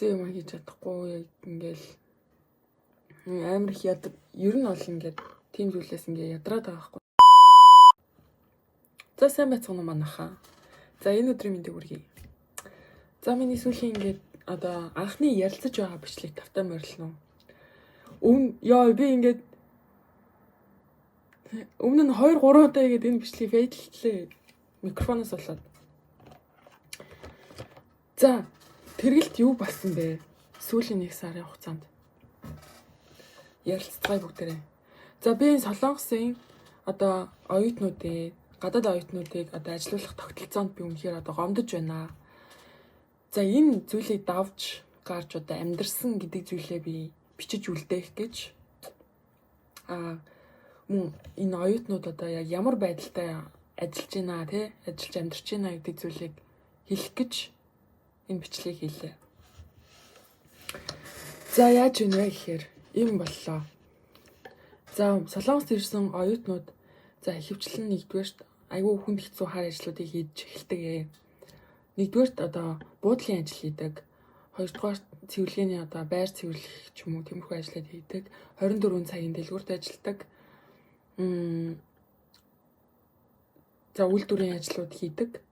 хүссэн юм хийж чадахгүй яг ингээл амар их яд ер нь бол ингээд тийм зүйлээс ингээ ядраад байгаа байхгүй. За сайн байцгаана уу манайхаа. За энэ өдрийн мэндийг хүргэе. За миний сүүлийн ингээд одоо анхны ярилцаж байгаа бичлэг тавтай морилно. Би ингээд өмнө нь 2 3 удаа игээд энэ бичлэгийг фейдлээ микрофоноос болоод. За тэргэлт юу болсон бэ? Сүүлийн 1 сарын хугацаанд ярилцгаая бүгдээрээ. За би энэ Солонгосын одоо оюутнуудыг, гадаад оюутнуудыг одоо ажилуулах тогтолцоонд би үнэхээр одоо гомдож байна. За энэ зүйлийг давж гарч одоо амьдрсан гэдэг зүйлээ би бичиж үлдээх гэж мөн энэ оюутнууд одоо яг ямар байдалтай ажиллаж байна тий ажиллаж амьдарч байна гэдэг зүйлийг хэлэх гэж энэ бичлэгийг хийлээ. За яаж вэ гэхээр ийм боллоо. За Солонгост ирсэн оюутнууд за ихэвчлэн нэгдүгээрт айгүй хүнд хэцүү хар ажлуудыг хийж эхэлдэг. Нэгдүгээрт одоо буудлын ажил хийдэг. Хоёрдугаарт цэвэрлэгээний одоо байр цэвэрлэх ч юм уу тиймэрхүү ажлууд хийдэг. 24 цагийн дэлгүүрт ажилладаг. За үйлдвэрийн ажлууд хийдэг.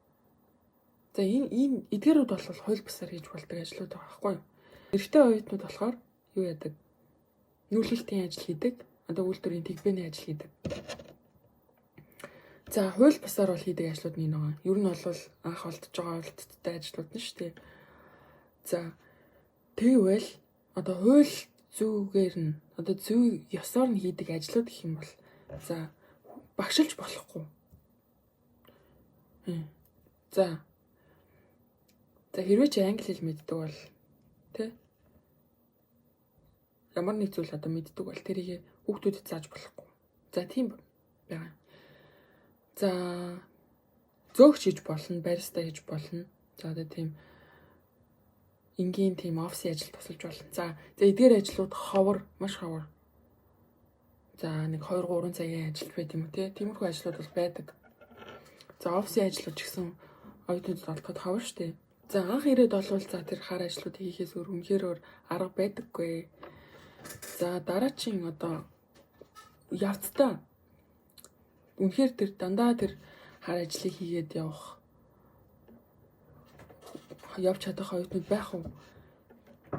За ийм эдгээрүүд бол хууль бусаар хийж болдог ажлууд байгаа байхгүй юу? Эрэгтэй оюутнууд болохоор юу яадаг? Нүүлэлтийн ажил хийдэг. Одоо үйлдвэрийн тэгбэний ажил хийдэг. За хууль бусаар бол хийдэг ажлууд нэг байгаа. Ер нь бол анх олдож байгаа олдттой ажлууд нь шүү дээ. За тэгвэл одоо хууль зүгээр нь одоо зөв ёсоор нь хийдэг ажлууд гэх юм бол за багшилж болохгүй. За хэрвээ чи англи хэл мэддэг бол тэ ямар нэг зүйл одоо мэддэг бол тэрийг хүүхдүүдэд зааж болохгүй. За тийм байгаа. За зөөгч хийж болно, бариста хийж болно. За одоо тийм энгийн тийм офисын ажил тусалж болно. За эдгээр ажлууд маш ховор. За нэг 2-3 цагийн ажил байт юм уу те. Тиймэрхүү ажлууд бол байдаг. За офисын ажлууд ч гэсэн оюутнууд олдоход ховор штэ. За анх ирээд болвол за тэр хар ажлууд хийхээс үнэхээр арга байдаггүй. За дараагийн одоо явцдаа үнэхээр тэр дандаа тэр хар ажлыг хийгээд явж чадах оюутнууд байх уу?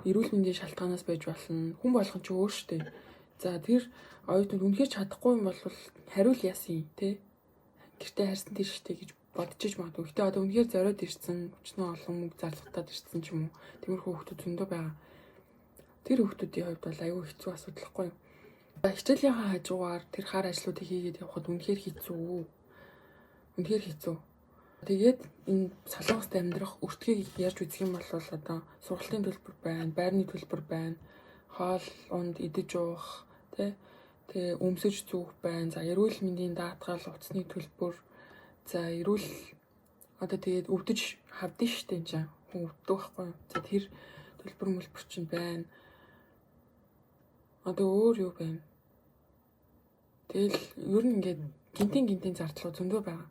Эрүүл мэндийн шалтгаанаас байж болно. Хүн болгон ч өөр штэ. За тэр оюутнууд үнэхээр чадахгүй юм бол хариул яасан те. Гэртээ харьсан тэр штэ гэж бодчих магадгүй. Гэтэ одоо үнэхээр зориод ирсэн, өчнөө олон мөнгө зарлахтаад ирсэн ч юм уу. Тиймэрхүү хүмүүс зөндөө байгаа. Тэр хүмүүсийн хувьд бол аюу хэцүү асуудал хгүй юу? Хичээлийнхаа хажуугаар тэр хар ажлуудыг хийгээд явхад үнэхээр хэцүү. Үнэхээр хэцүү. Тэгээд энэ Солонгост амьдрах өртгийг ярьж үзэх юм бол одоо сургалтын төлбөр байна, байрны төлбөр байна, хоол, унд, идэж уух, тэгээ өмсөж зүүх байна. За эрүүл мэндийн даатгал, утасны төлбөр. За одоо тэгээд өвдөж хавдсан штэ энэ чинь. Хүн өвддөг байхгүй юу? За тэр төлбөр чинь байна. Одоо өөр юу байна? Тэгэл ер нь ингээд гинтийн зардлууд зөндөө байгаа.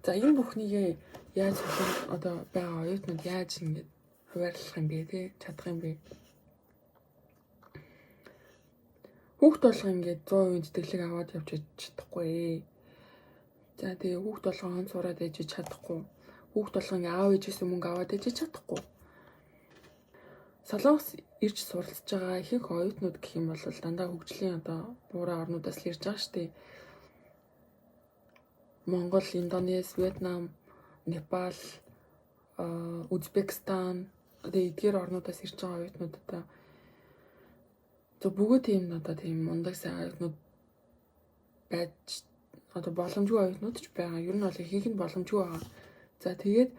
За энэ бүхнийг яаж одоо байгаа оюутнууд яаж ингээд хуваарлах юм бэ те чадах юм бэ? Хүүхд болго ингээд 100% тэтгэлэг аваад явж чадахгүй. За тэгээ хүүхд болгон сураад ээж чадахгүй. Хүүхд болгон ингээд аав ээжээс мөнгө аваад ээж чадахгүй. Солонгос ирж суралцж байгаа ихэнх оюутнууд гэх юм бол дандаа хөгжлийн одоо буурай орнуудаас л ирж байгаа шүү дээ. Монгол, Индонез, Вьетнам, Непал, Узбекистан одоо эдгээр орнуудаас ирж байгаа оюутнууд одоо бүгд тийм мундаг сайн оюутнууд байж одоо боломжгүй оюутнууд ч байгаа. Ер нь бол ихэнх нь боломжгүй байгаа. За тэгээд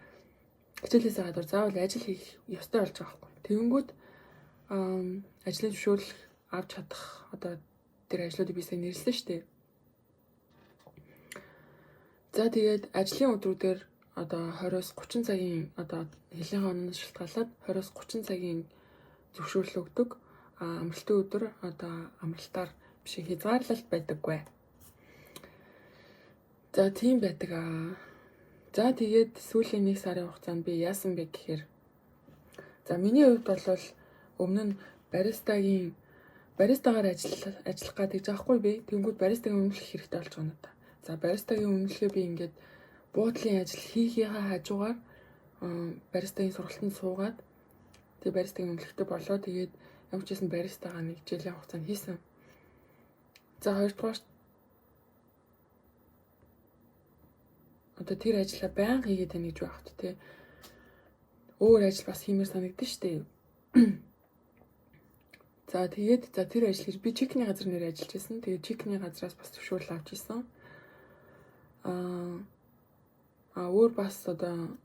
хичээлээс гадуур заавал ажил хийх ёстой болж байгаа байхгүй. Тэгэнгүүт ажлын зөвшөөрлөх авч чадах одоо тэр ажлуудыг би сайн нэрлсэн шүү дээ. За тэгээд ажлын өдрүүдээр одоо 20-30 цагийн одоо хэлний хоногноос шалтгаалаад 20-30 цагийн зөвшөөрлөл өгдөг. Амралтын өдөр одоо амралтаар биш хязгаарлалт байдаггүй. За тийм байдаг. За тэгээд сүүлийн 1 сарын хугацаанд би яасан бэ гэхээр За миний хувьд бол өмнө нь баристагаар ажиллах гэдэг заахгүй би. Тэнгүүд баристагийн үнэлэх хэрэгтэй болж байгаа надаа. За баристагийн үнэлгээ би ингээд буудлын ажил хийхийнхаа хажуугаар баристагийн сургалтанд суугаад тэгээ баристагийн үнэлэхтэй болоо. Тэгээд ямар ч байсан баристагаа нэг жилийн хугацаанд хийсэн. За хоёрдугаар одоо тэр ажлаа байнга хийгээд тань гэж байхад тий. Өөр ажил бас хиймээр санагдсан шүү дээ. За тэгээд тэр ажил гэж би чекний газар нэр ажиллаж байсан. Тэгээд чекний газраас бас зөвшөөрөл авч ирсэн. Өөр бас одоо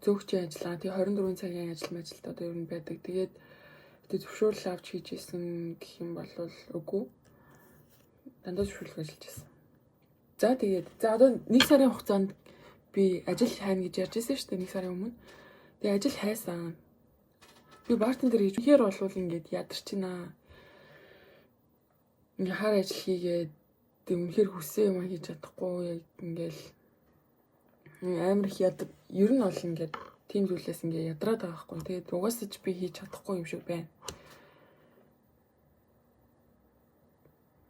зөөгчийн ажиллаа тий 24 цагийн ажилд одоо ер нь байдаг. Тэгээд зөвшөөрөл авч хийж исэн гэх юм бол үгүй. Дандаа зөвшөөрлөг ажиллаж байсан. За тэгээд одоо 1 сарын хугацаанд би ажил хайна гэж ярьж байсан шүү дээ 1 сарын өмнө. Тэгээ ажил хайсан. Би бартендер хийж ихээр болвол ингээд ядарчина. Ингээ хар ажил хийгээд тэг үнэхээр хүссэн юм хийж чадахгүй яг ингээл амар их яд ер нь бол ингээд тийм зүйлээс ингээ ядраад байгаа байхгүй. Тэгээд угаасаа ч би хийж чадахгүй юм шиг байна.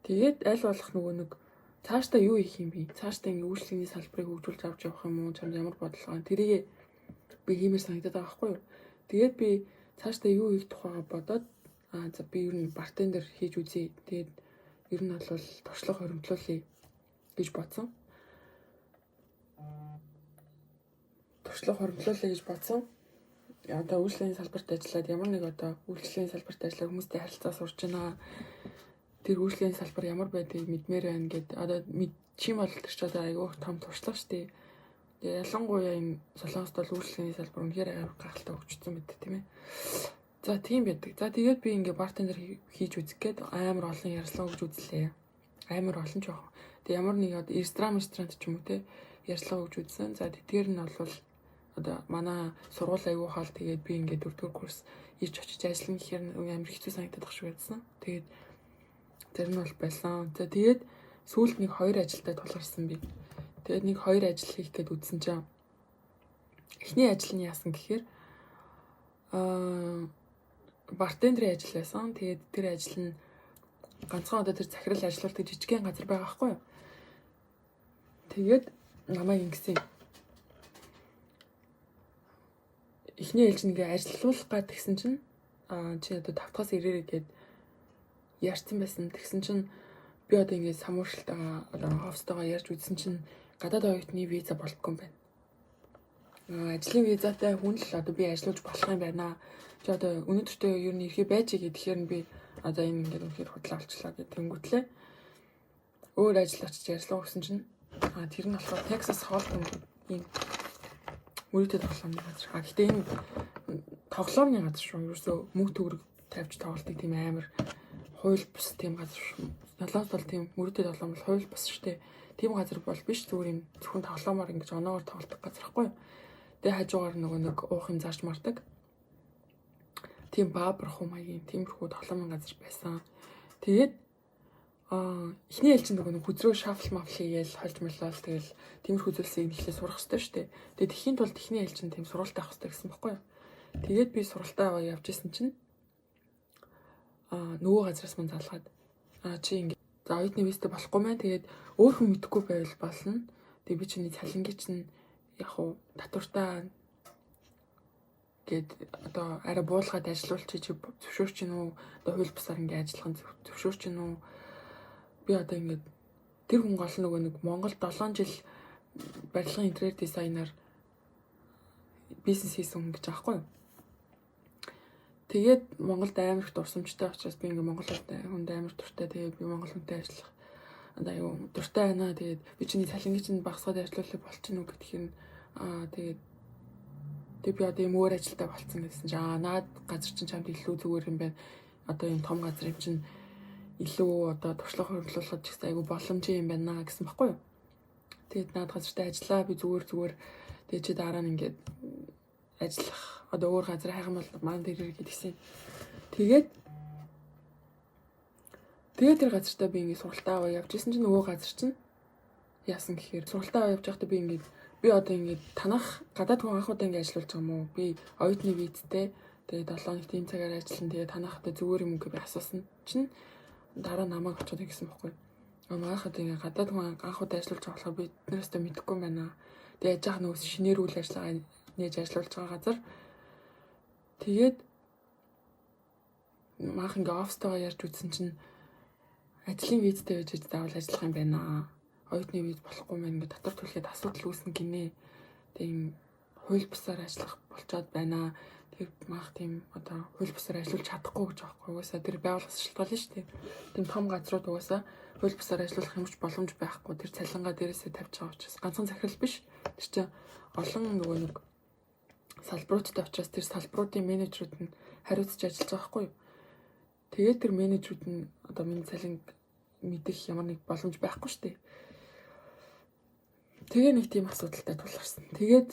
Тэгээд аль болох нөгөө нэг цаашдаа юу хийх юм бэ? Цаашдаа ингээ үйлчлэгийн салбарыг хөгжүүлж авч явах юм уу? Чамд ямар бодлого байна? Тэрийг би хиймээр санагдаад байгаа байхгүй юу? Тэгээд би цаашдаа юу хийх тухайгаа бодоод за би ер нь бартендер хийж үзье. Тэгээд ер нь бол туршлага хоримтлуулъя гэж бодсон. Одоо үйлчлэгийн салбарт ажиллаад ямар нэг одоо үйлчлэгийн салбарт ажиллаад хүмүүстэй харилцаа сурч байна. Тэр үйлчлэгийн салбар ямар байдгийг мэдмээр байна гэд одоо чим бол тэр ч одоо айгүй том туршлага шүү дээ. Тэгээ ялангуяа энэ Солонгост бол үйлчлэгийн салбар үнэхээр гайхалтай хөгжсөн байдаг тийм ээ. За тийм байдаг. За тэгээд би ингээ бартендер хийж үзэх гээд амар олон ярьслаа өгж үзлээ. Амар олон ч яах. Тэг ямар нэг одоо ресторан ч юм уу те ярьслаа өгж үзсэн. За тэдгээр нь бол одоо манай сургууль аягүй хаал тэгээд би ингээ 4-р курс ирж очиж ажиллана гэхээр амар хэцүү санагдаад багш байсан. Тэгээд тэр нь бол байсан. За тэгээд сүүлд нэг 2 ажилдаа тулгарсан би. Тэгээд нэг 2 ажил хийх гээд үзсэн чинь эхний ажил нь яасан гэхээр бартендерийн ажил байсан. Тэгээд тэр ажил нь ганцхан одоо тэр захирал ажиллаулдаг жижигхэн газар байгаа байхгүй юу. Тэгээд намайг ингэсэн. Эхний ээлж нэгээ ажиллуулах гад тэгсэн чинь чи одоо 5-аас ирээрэй гэд ярьсан байсан. Тэгсэн чинь би одоо ингэ самууршилтайгаа одоо хофстойгоо ярьж үзсэн чинь гадаад оюутны виза болтгүй юм байна. Ажлын визатай хүн л одоо би ажиллаж болох юм байна. Чи одоо өнөөдөртөө ер нь ирэхээ байж гэхээр нь би одоо энэ ингээд үнэхээр худлаа олчлаа гэх тэнгуүтлээ. Өөр ажил очиж ярьслаа гэсэн чинь тэр нь болохоор Texas Hold'em ийм мөрөдөө тоглоомны газар. Гэхдээ энэ тоглоомны газар шүү. Ерөөсөө мөнгө төгрөг тавьж тоглолтыг тийм амар хууль бус тийм газар шүү. Солонгост бол тийм мөрөдөө тоглоом бол хууль бус штэ. Тийм газар бол биш зүгээр юм зөвхөн тоглоомоор ингэж оноогоор тоглодог газар байхгүй юу. Тэгээ хажуугаар нөгөө нэг уухын зарж мардаг. Тийм баабрах маягийн тиймэрхүү тоглоомын газар байсан. Тэгээд эхний ээлжинд нөгөө хүзрөө шафл мафл хийгээл хольж молол тэгэл тиймэрхүү зүйлсийг эхлээ сурах хэрэгтэй шүү дээ. Тэгээд тэхийн тулд эхний ээлжинд тийм сургалтаа авах хэрэгтэй гэсэн баггүй юу. Тэгээд би сургалтаа явж исэн чинь нөгөө газраас мань залгаад чи ингэ за оюутны визтэй болохгүй маань тэгээд өөр хүн мэдэхгүй байвал болно. Тэгээд би чиний цалингийн чинь яг уу татвартаа гэд одоо арай буулгаад ажиллуулчих чи зөвшөөрч гин үү одоо хууль бусаар ингэ ажиллах нь зөвшөөрч гин үү би одоо ингэ тэр хүн гол нөгөө нэг Монгол 7 жил барилгын интерьер дизайнер бизнес хийсэн хүн гэж аахгүй юу. Тэгээд Монголд амар их дурсамжтай учраас би ингээ Монгол хүнд амар дуртай. Тэгээд би Монгол хүнтэй ажиллах одоо юу дуртай байна. Тэгээд би чиний цалингийн чинь багасгаад ажиллуулах болчихно уу гэдгээр нь тэгээд би одоо юм өөр ажилдаа болцсон гэсэн чинь наад газар чинь чамд илүү зүгээр юм байна. Одоо юм том газар юм чинь илүү одоо туршлага хөрвүүлүүлэх ч гэсэн айгүй боломжтой юм байна гэсэн баггүй юу. Тэгээд наад газартай ажиллаа би зүгээр тэгээд чи дараа нь ингээд ажиллах одоо өөр газар хайх юм бол маань дээр гэдгийгсэн. Тэгээд тэр газартаа би ингээд сургалтаа аваа явж исэн чинь нөгөө газар чинь яасан гэхээр сургалтаа аваа явж байхдаа би одоо ингээд танах гадаад хүн анхудаа ингээд ажиллаж байгаа юм уу? Би оюутны визтэй Тэгээд 7 хоног тийм цагаар ажиллана. Тэгээд танахтай зүгээр юм уу би асуусан чинь дараа намайг очиход гэсэн байхгүй. Манайхад ингээ гадаад хүн анхуд ажиллаж байгаа болохоор би тэднээсээ мэдэхгүй юм байна. Тэгээд яж нөгөө шинээр үйл ажиллагаа нээж ажиллаж байгаа газар тэгээд маах ингээ офстойгоо ярьж үзсэн чинь ажлын визтэй байж заавал ажиллах юм байна. Оюутны виз болохгүй мэн ингээ татвар төлөхөд асуудал үүснэ гинэ. Тийм хууль бусаар ажиллах болцоод байна. Тэр маах тийм одоо хууль бусаар ажиллаж чадахгүй гэж байгаа байхгүй. Угаасаа тэр байгууллагаас шалтгаална шүү дээ. Тийм том газрууд угаасаа хууль бусаар ажиллах юмч боломж байхгүй. Тэр цалингаа дээрээсээ тавьж байгаа учраас ганцхан захирал биш. Тэр чинь олон нөгөө нэг салбаруудтай учраас тэр салбаруудын менежерүүд нь хариуцж ажиллаж байгаа байхгүй. Тэгээд тэр менежерүүд нь одоо миний цалинг мэдэх ямар нэг боломж байхгүй шүү дээ. Тэгээ нэг тийм асуудалтай тулгарсан. Тэгээд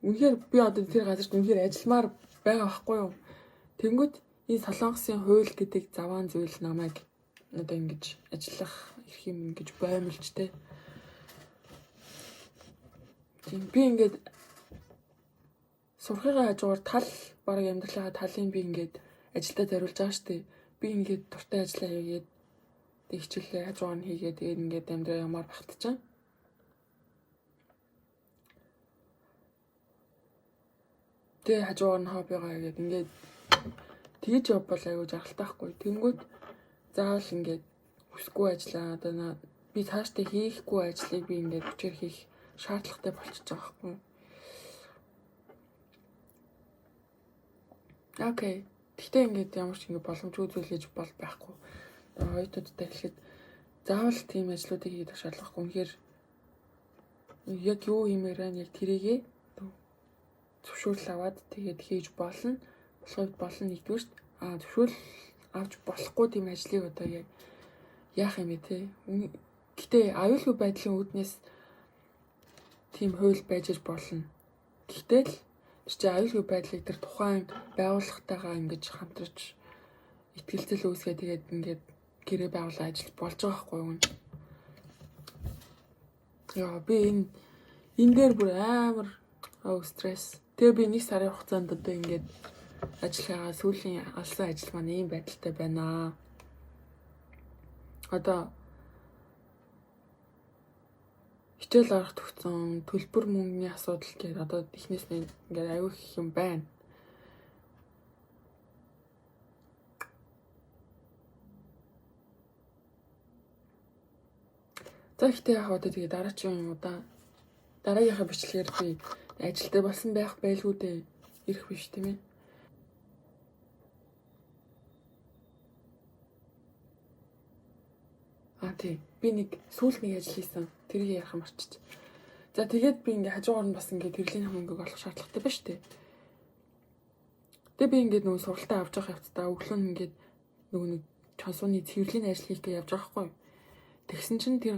үнэхээр би одоо тэр газарт үнэхээр ажилламаар байгаа байхгүй юу? Тэнгүүт энэ Солонгосын хууль гэдэг заваан зүйл намайг одоо ингэж ажиллах эрх юм ингэж боомлж тэ. Тийм би ингээд сурхыгаа хажуугаар тал бараг амьдралынхаа талын би ингээд ажилдаа зориулж байгаа шүү дээ. Би ингээд дуртай ажиллаа хийгээд тэг хичээлээ хажуугаар нь хийгээд тэгээд ингээд амьдрал ямар багтчихсан. Тэгээ хажуугаар нь хоббигоо хийгээд ингээд тэгж явбал аягүй жаргалтай байхгүй. Тэнгүүд заавал ингээд хүсгүй ажиллаа одоо би цаашдаа хийхгүй ажлыг би ингээд хүчээр хийх шаардлагатай болчихж байгаа байхгүй. Окей. Гэхдээ ингээд ямар ч ингээд боломжгүй зүйл хийж бол байхгүй. Оюутнуудтай хэлэхэд заавал тийм ажлуудыг хийх шаардлагагүй. Үнэхээр яг юу хиймээр байна яг тэрийгээ зөвшөөрөл аваад тэгээд хийж болно. Болоход болно нэгдүгээр шүү дээ. Зөвшөөрөл авч болохгүй тийм ажлыг одоо яг яах юм бэ те. Гэтэ аюулгүй байдлын үүднээс тийм хууль байж болно. Гэхдээ л чи аюулгүй байдлыг тэр тухайн байгууллагатайгаа ингэж хамтарч итгэлцэл үүсгээ тэгээд ингээд гэрээ байгуулан ажиллаж болж байгаа байхгүй юу? Яа би энэ дээр бүр амар стресс. Тэгээ би 1 сарын хугацаанд одоо ингээд ажиллагаа сүүлийн алсан ажил маань ийм байдалтай байна. Одоо хичээл арга төгсөн төлбөр мөнгөний асуудал гээд одоо ихнээс нь ингээд аюул их юм байна. За ихтэй яг одоо тэгээ дараагийн удаа дараагийнхаа бичлэгээр би ажилдаа болсон байх байлгүй дээ ирэх биш тийм ээ. Тийм. Би нэг сүүл нэг ажил хийсэн. Тэрийг ярих марчиж. За тэгээд би ингээ хажуугаар нь бас ингээ тэрлийн мөнгөг олох шаардлагатай байна шүү дээ. Тэгээд би ингээ нөгөө сургалтаа авч явах явцдаа өглөө нь ингээ нөгөө нэг чансууны цэвэрлэгийн ажил хийх гэж явж байгаа хгүй. Тэгсэн чинь тэр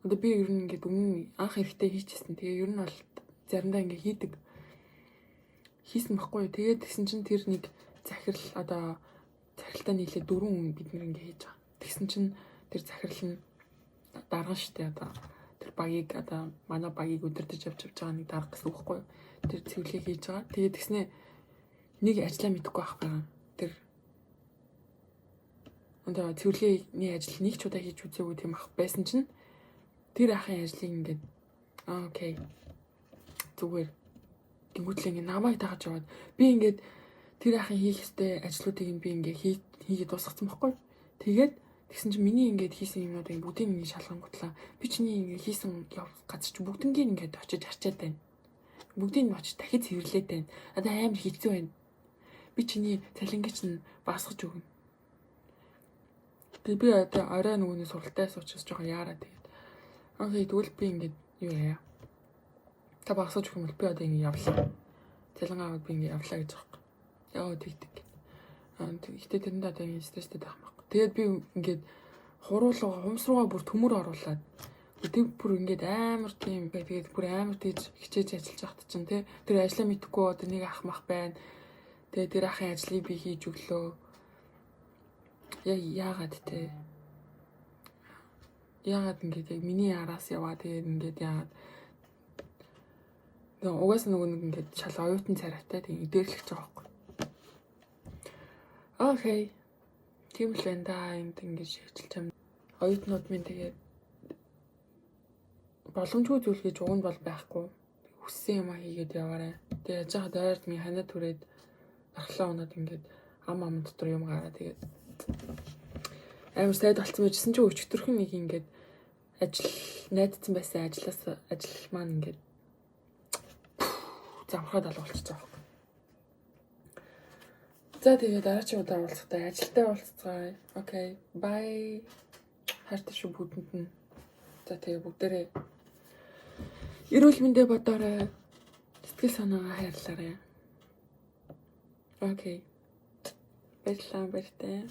одоо би ер нь ингээ өмнө анх эрэхтэй хийчихсэн. Тэгээ ер нь бол заримдаа ингээ хийдэг. Хийсэн байхгүй. Тэгээд тэгсэн чинь тэр нэг захирал одоо захиралтай нийлээ 4 хүн бид нэр ингээ хийж байгаа. Тэгсэн чинь тэр захирал нь дарган штэ одоо тэр багийг одоо манай багийг өдөртөж явж байгаа нэг дарга гэсэн үг байхгүй. Тэр цэвэрлэг хийж байгаа. Тэгээд тэгснэ нэг ажиллаа мэдэхгүй байх байгаа. Тэр одоо цэвэрлэгийн ажил нэг ч удаа хийж үзээгүй тийм ах байсан чинь тэр ахын ажлыг ингээд окей зүгээр гингүүтлээ ингээд намайг дагаж яваад би ингээд тэр ахын хийх ёстой ажлуудыг би ингээд хийгээд дуусгацсан байхгүй. Тэгээд тэгсэн чинь миний ингээд хийсэн юмнуудыг бүгдийг ингээд шалгангуутлаа. Би чиний ингээд хийсэн газар чи бүгднийг ингээд очиж харчаад байна. Бүгдийг нь очиж дахиж цэвэрлээд байна. Одоо амар хэцүү байна. Би чиний цалингийн чинь басгаж өгнө. Би одоо орой нөгөөний суралтаас учраас жоохон яараа тэгээд. Окей тэгвэл би ингээд юу яа. Та басгаж өгөх юм бол би одоо ингээд явлаа. Цалингаа аваад би ингээд явлаа гэж байгаа. Яа тэгдэг. Гэхдээ тэрэнд одоо ингээд стресстэй байх юм. Тэгээд би ингээд хумс руугаа бүр төмөр оруулаад тэг бүр ингээд амар тийм тэгээд бүр амар тийж хичээж ажиллаж байхад чинь тэр ажлаа мэдхгүй одоо нэг ах мах байна. Тэгээд тэр ахын ажлыг би хийж өглөө. Яагаад ингээд яг миний араас яваа тэгээд ингээд яагаад угаасаа нөгөө нэг ингээд шал оюутан царайтай тэгээд идээрлэж байгаа байхгүй. Окей. Тийм л байна да. Энд ингэж ажиллаж байгаа. Оюутнууд минь тэгээд боломжгүй зүйл гэж уг нь бол байхгүй. Хүссэн юм хийгээд яваарай. Тэгээд яж хаад ойрд минь ханаа түрээд архлаа унаад ингээд ам дотор юм гараа тэгээд амар сайд болцсон байжсэн чи өчтөрхөн нэг ингээд ажил найдсан байсан ажил маань ингээд замхаад алуулчихж байгаа юм. За тэгээд дараагийн удаа уулзахдаа ажилдаа уулзцгаая. Окей. Bye. Хайртай шүү бүгдэнд нь. За тэгээд бүгдээрээ эрүүл мэндэ бодоорой. Сэтгэл санаагаа хайрлаарай. Окей. Баярлалаа баяртай.